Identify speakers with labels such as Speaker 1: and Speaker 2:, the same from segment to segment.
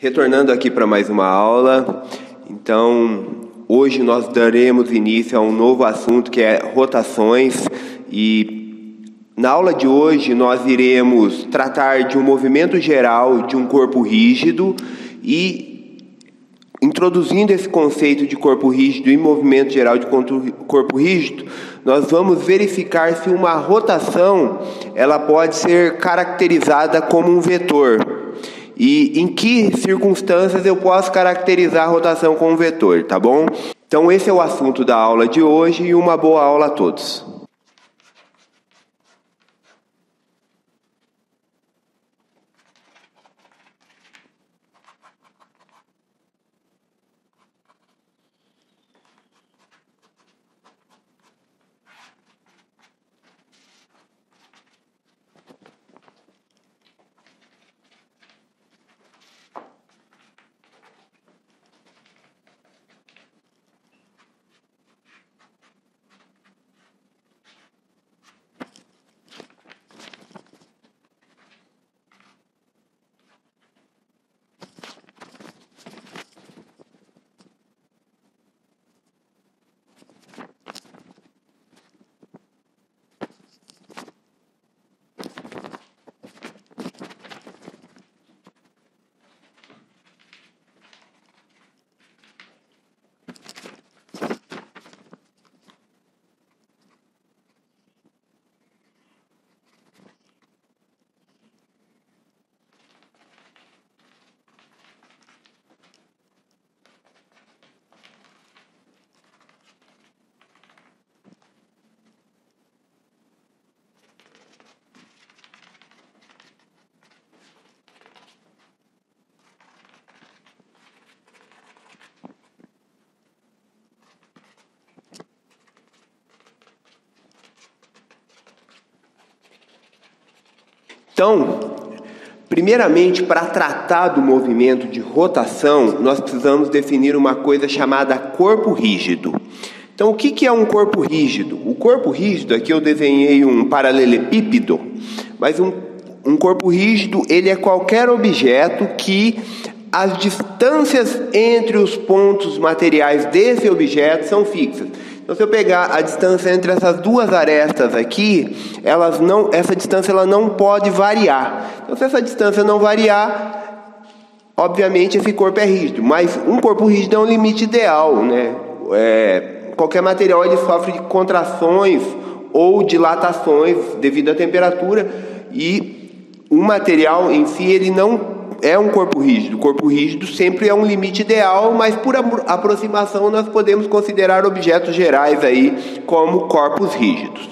Speaker 1: Retornando aqui para mais uma aula, então hoje nós daremos início a um novo assunto que é rotações, e na aula de hoje nós iremos tratar de um movimento geral de um corpo rígido e introduzindo esse conceito de corpo rígido e movimento geral de corpo rígido, nós vamos verificar se uma rotação ela pode ser caracterizada como um vetor. E em que circunstâncias eu posso caracterizar a rotação como um vetor, tá bom? Então esse é o assunto da aula de hoje e uma boa aula a todos. Então, primeiramente, para tratar do movimento de rotação, nós precisamos definir uma coisa chamada corpo rígido. Então, o que é um corpo rígido? O corpo rígido, aqui eu desenhei um paralelepípedo, mas um corpo rígido, ele é qualquer objeto que as distâncias entre os pontos materiais desse objeto são fixas. Então, se eu pegar a distância entre essas duas arestas aqui, essa distância ela não pode variar. Então, se essa distância não variar, obviamente esse corpo é rígido. Mas um corpo rígido é um limite ideal, né? Qualquer material ele sofre de contrações ou dilatações devido à temperatura, e um material em si ele não é um corpo rígido. O corpo rígido sempre é um limite ideal, mas por aproximação nós podemos considerar objetos gerais aí como corpos rígidos,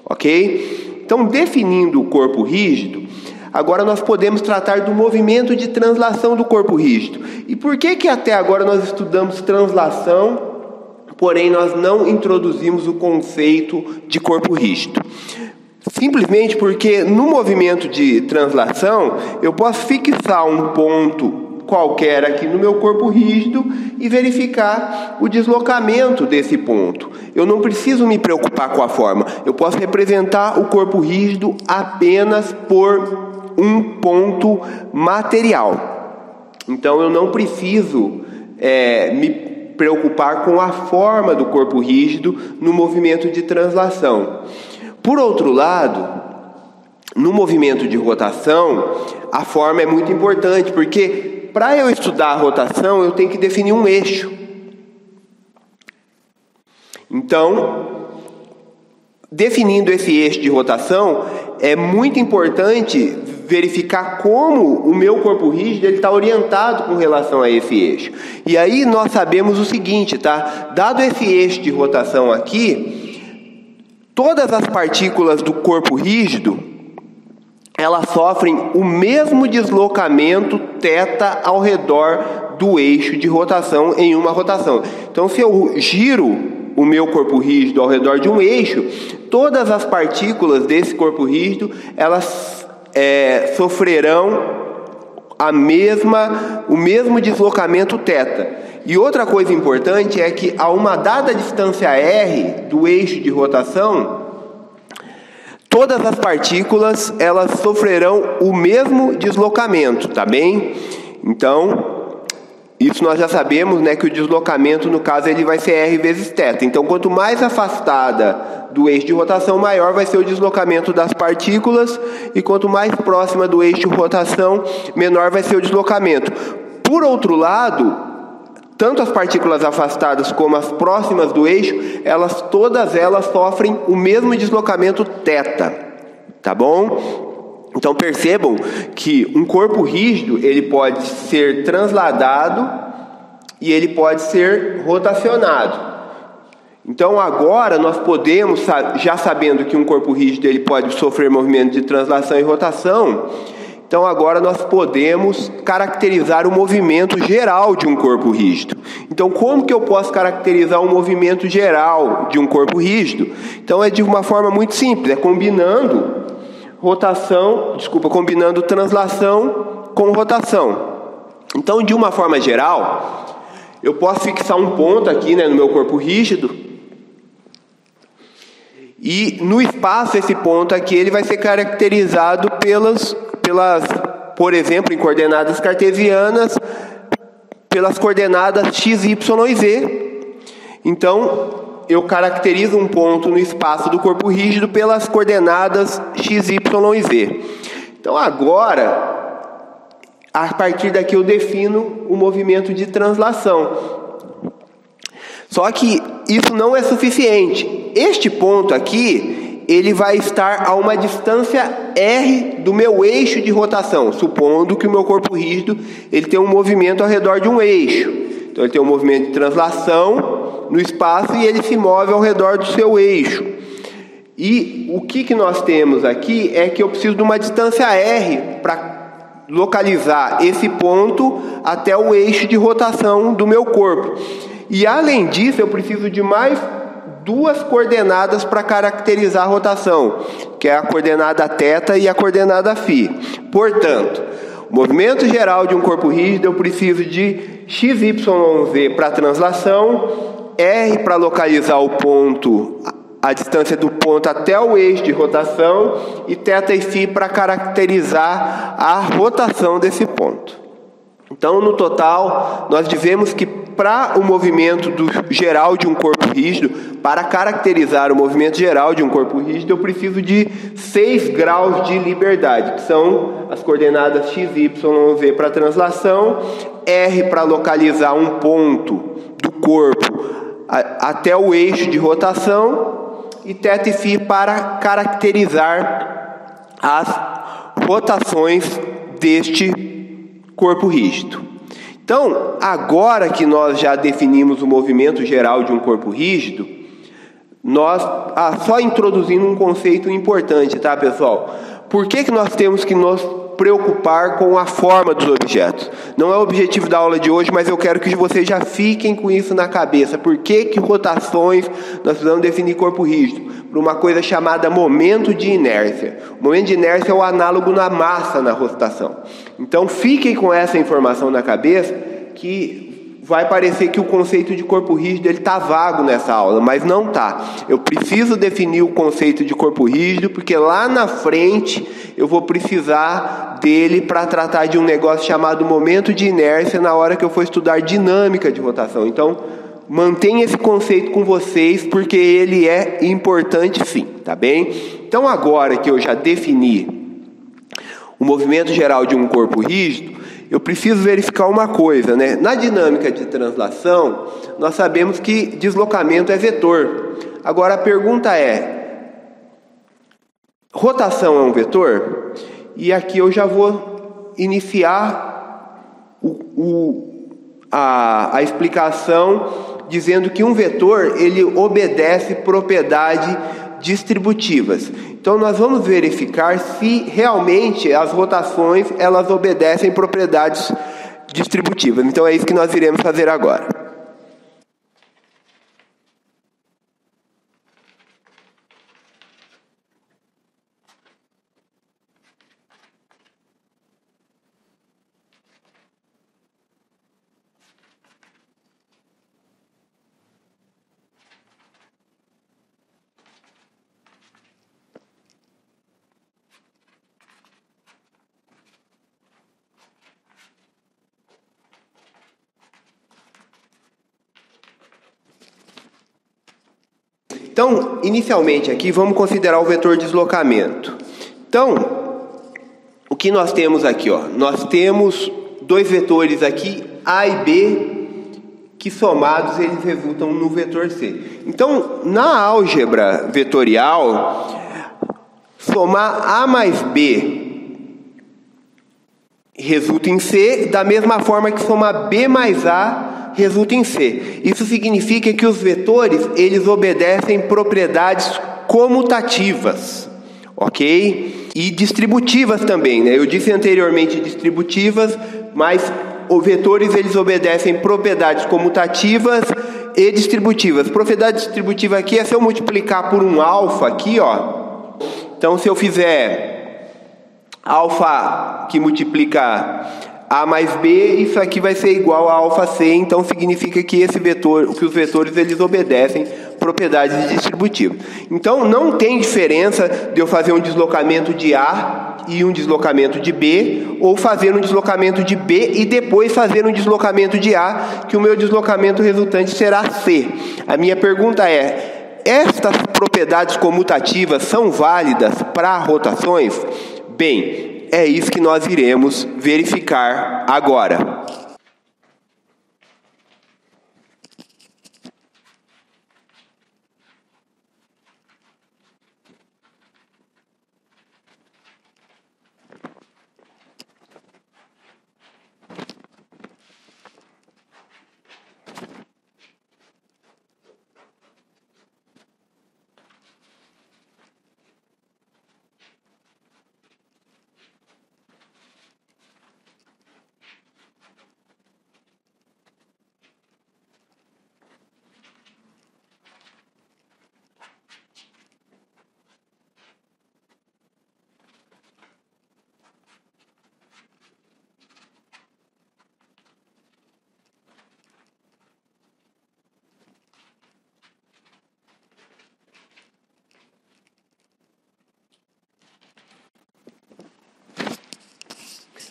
Speaker 1: ok? Então, definindo o corpo rígido, agora nós podemos tratar do movimento de translação do corpo rígido. E por que até agora nós estudamos translação, porém nós não introduzimos o conceito de corpo rígido? Simplesmente porque no movimento de translação eu posso fixar um ponto qualquer aqui no meu corpo rígido e verificar o deslocamento desse ponto. Eu não preciso me preocupar com a forma. Eu posso representar o corpo rígido apenas por um ponto material. Então eu não preciso me preocupar com a forma do corpo rígido no movimento de translação. Por outro lado, no movimento de rotação, a forma é muito importante, porque para eu estudar a rotação, eu tenho que definir um eixo. Então, definindo esse eixo de rotação, é muito importante verificar como o meu corpo rígido está orientado com relação a esse eixo. E aí nós sabemos o seguinte, tá? Dado esse eixo de rotação aqui, todas as partículas do corpo rígido, elas sofrem o mesmo deslocamento θ ao redor do eixo de rotação em uma rotação. Então, se eu giro o meu corpo rígido ao redor de um eixo, todas as partículas desse corpo rígido, elas sofrerão o mesmo deslocamento θ. E outra coisa importante é que a uma dada distância r do eixo de rotação, todas as partículas elas sofrerão o mesmo deslocamento, tá bem? Então, isso nós já sabemos, né, que o deslocamento, no caso, ele vai ser R vezes θ. Então, quanto mais afastada do eixo de rotação, maior vai ser o deslocamento das partículas, e quanto mais próxima do eixo de rotação, menor vai ser o deslocamento. Por outro lado, tanto as partículas afastadas como as próximas do eixo, todas elas sofrem o mesmo deslocamento θ, tá bom? Então percebam que um corpo rígido, ele pode ser transladado e ele pode ser rotacionado. Então agora nós podemos, já sabendo que um corpo rígido ele pode sofrer movimento de translação e rotação, então agora nós podemos caracterizar o movimento geral de um corpo rígido. Então como que eu posso caracterizar o movimento geral de um corpo rígido? Então é de uma forma muito simples, é combinando translação com rotação. Então, de uma forma geral, eu posso fixar um ponto aqui, né, no meu corpo rígido, e no espaço esse ponto aqui ele vai ser caracterizado por exemplo, em coordenadas cartesianas, pelas coordenadas x, y e z. Então, eu caracterizo um ponto no espaço do corpo rígido pelas coordenadas x, y e z. Então, agora, a partir daqui eu defino o movimento de translação. Só que isso não é suficiente. Este ponto aqui, ele vai estar a uma distância r do meu eixo de rotação, supondo que o meu corpo rígido ele tem um movimento ao redor de um eixo. Então ele tem um movimento de translação no espaço e ele se move ao redor do seu eixo. E o que nós temos aqui é que eu preciso de uma distância r para localizar esse ponto até o eixo de rotação do meu corpo. E além disso, eu preciso de mais duas coordenadas para caracterizar a rotação, que é a coordenada θ e a coordenada φ. Portanto, o movimento geral de um corpo rígido, eu preciso de x, y, z para translação, r para localizar o ponto, a distância do ponto até o eixo de rotação, e θ e φ para caracterizar a rotação desse ponto. Então, no total, nós dizemos que para o movimento geral de um corpo rígido, para caracterizar o movimento geral de um corpo rígido, eu preciso de 6 graus de liberdade, que são as coordenadas x, y, z para translação, r para localizar um ponto do corpo até o eixo de rotação, e θ e φ para caracterizar as rotações deste corpo rígido. Então, agora que nós já definimos o movimento geral de um corpo rígido, nós só introduzindo um conceito importante, tá, pessoal? Por que nós temos que nos preocupar com a forma dos objetos? Não é o objetivo da aula de hoje, mas eu quero que vocês já fiquem com isso na cabeça. Por que rotações nós precisamos definir corpo rígido? Por uma coisa chamada momento de inércia. O momento de inércia é o análogo na massa na rotação. Então fiquem com essa informação na cabeça, que vai parecer que o conceito de corpo rígido está vago nessa aula, mas não está. Eu preciso definir o conceito de corpo rígido, porque lá na frente eu vou precisar dele para tratar de um negócio chamado momento de inércia na hora que eu for estudar dinâmica de rotação. Então, mantenha esse conceito com vocês, porque ele é importante sim, tá bem? Então, agora que eu já defini o movimento geral de um corpo rígido, eu preciso verificar uma coisa, né? Na dinâmica de translação, nós sabemos que deslocamento é vetor. Agora a pergunta é: rotação é um vetor? E aqui eu já vou iniciar a explicação dizendo que um vetor ele obedece propriedades distributivas. Então nós vamos verificar se realmente as rotações elas obedecem propriedades distributivas. Então é isso que nós iremos fazer agora. Então, inicialmente aqui, vamos considerar o vetor deslocamento. Então, o que nós temos aqui? Nós temos dois vetores aqui, A e B, que somados eles resultam no vetor C. Então, na álgebra vetorial, somar A mais B resulta em C, da mesma forma que somar B mais A resulta em C. Isso significa que os vetores, eles obedecem propriedades comutativas, ok? E distributivas também, né? Eu disse anteriormente distributivas, mas os vetores, eles obedecem propriedades comutativas e distributivas. Propriedade distributiva aqui é se eu multiplicar por um alfa aqui, Então, se eu fizer alfa que multiplica A mais B, isso aqui vai ser igual a alfa C, então significa que esse vetor, que os vetores, eles obedecem propriedades distributivas. Então, não tem diferença de eu fazer um deslocamento de A e um deslocamento de B, ou fazer um deslocamento de B e depois fazer um deslocamento de A, que o meu deslocamento resultante será C. A minha pergunta é: estas propriedades comutativas são válidas para rotações? Bem, é isso que nós iremos verificar agora.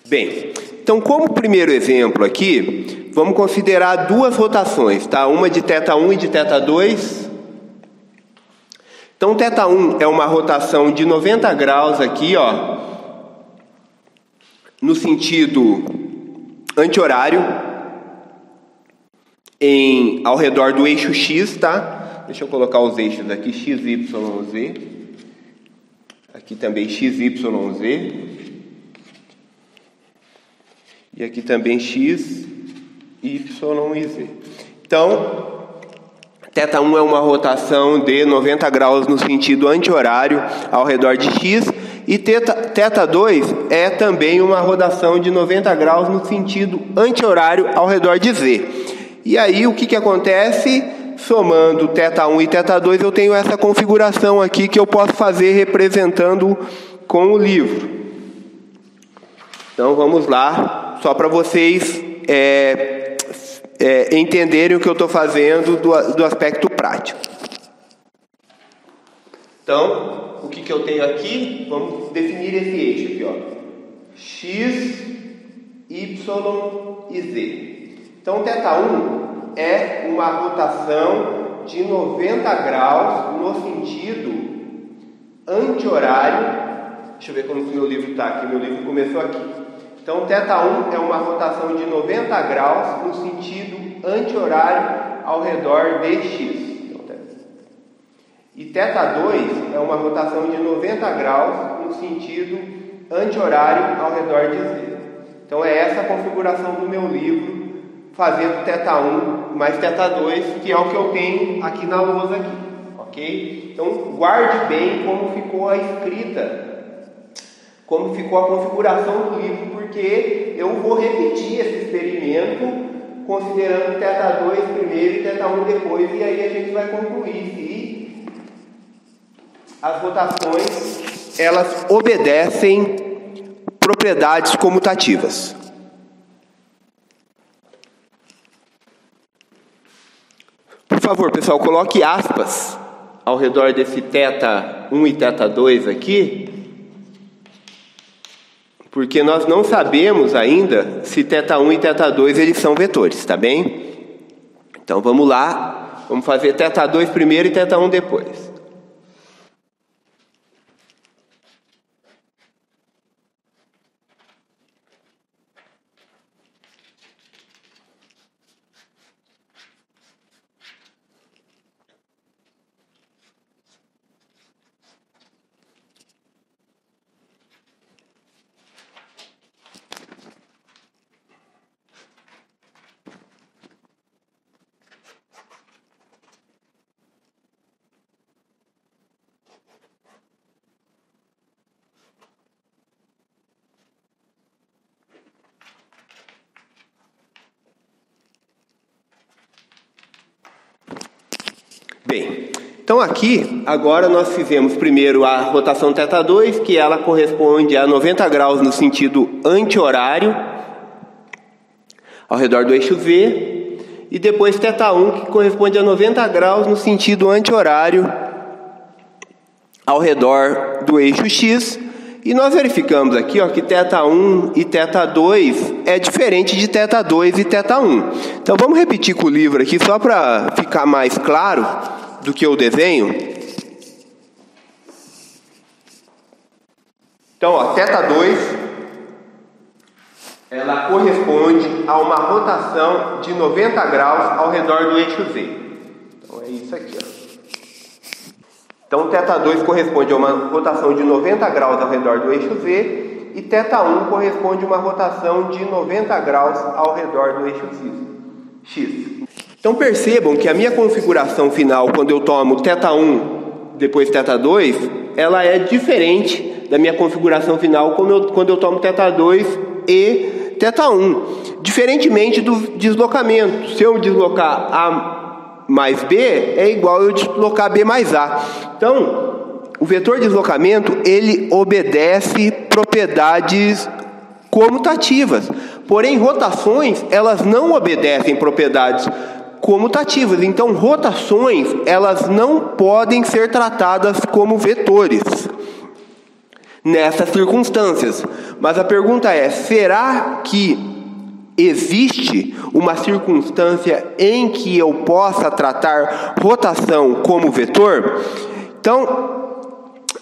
Speaker 1: Bem, então como primeiro exemplo aqui, vamos considerar duas rotações, tá? Uma de θ1 e de θ2. Então, θ1 é uma rotação de 90 graus aqui, no sentido anti-horário, ao redor do eixo X, tá? Deixa eu colocar os eixos aqui, X, Y, Z. Aqui também X, Y, Z. E aqui também X, Y e Z. Então, θ1 é uma rotação de 90 graus no sentido anti-horário ao redor de X. E θ2 é também uma rotação de 90 graus no sentido anti-horário ao redor de Z. E aí, o que acontece? Somando θ1 e θ2, eu tenho essa configuração aqui que eu posso fazer representando com o livro. Então, vamos lá. Só para vocês entenderem o que eu estou fazendo do aspecto prático. Então, o que eu tenho aqui? Vamos definir esse eixo aqui, X, Y e Z. Então, θ1 é uma rotação de 90 graus no sentido anti-horário. Deixa eu ver como o meu livro está aqui. Meu livro começou aqui. Então, θ1 é uma rotação de 90 graus no sentido anti-horário ao redor de X. E θ2 é uma rotação de 90 graus no sentido anti-horário ao redor de Z. Então, é essa a configuração do meu livro, fazendo θ1 mais θ2, que é o que eu tenho aqui na lousa aqui, ok? Então, guarde bem como ficou a escrita, como ficou a configuração do livro, porque eu vou repetir esse experimento considerando θ2 primeiro e θ1 depois, e aí a gente vai concluir se as rotações, elas obedecem propriedades comutativas. Por favor, pessoal, coloque aspas ao redor desse θ1 e θ2 aqui, porque nós não sabemos ainda se θ1 e θ2 eles são vetores, tá bem? Então vamos lá Vamos fazer θ2 primeiro e θ1 depois. Bem, então aqui, agora nós fizemos primeiro a rotação θ2, que ela corresponde a 90 graus no sentido anti-horário, ao redor do eixo V, e depois θ1, que corresponde a 90 graus no sentido anti-horário, ao redor do eixo X, e nós verificamos aqui que θ1 e θ2 é diferente de θ2 e θ1. Então vamos repetir com o livro aqui, só para ficar mais claro do que eu desenho. Então, θ2, ela corresponde a uma rotação de 90 graus ao redor do eixo Z. Então é isso aqui, Então θ2 corresponde a uma rotação de 90 graus ao redor do eixo Z e θ1 corresponde a uma rotação de 90 graus ao redor do eixo X. Então percebam que a minha configuração final, quando eu tomo θ1 depois θ2, ela é diferente da minha configuração final quando eu tomo θ2 e θ1. Diferentemente do deslocamento. Se eu deslocar A mais B, é igual eu deslocar B mais A. Então, o vetor de deslocamento, ele obedece propriedades comutativas. Porém, rotações, elas não obedecem propriedades comutativas. Então, rotações, elas não podem ser tratadas como vetores nessas circunstâncias. Mas a pergunta é, será que existe uma circunstância em que eu possa tratar rotação como vetor? Então,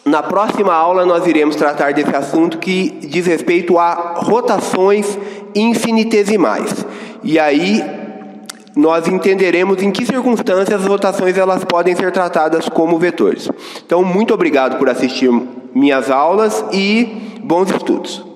Speaker 1: na próxima aula nós iremos tratar desse assunto que diz respeito a rotações infinitesimais. E aí nós entenderemos em que circunstâncias as rotações elas podem ser tratadas como vetores. Então, muito obrigado por assistir minhas aulas e bons estudos.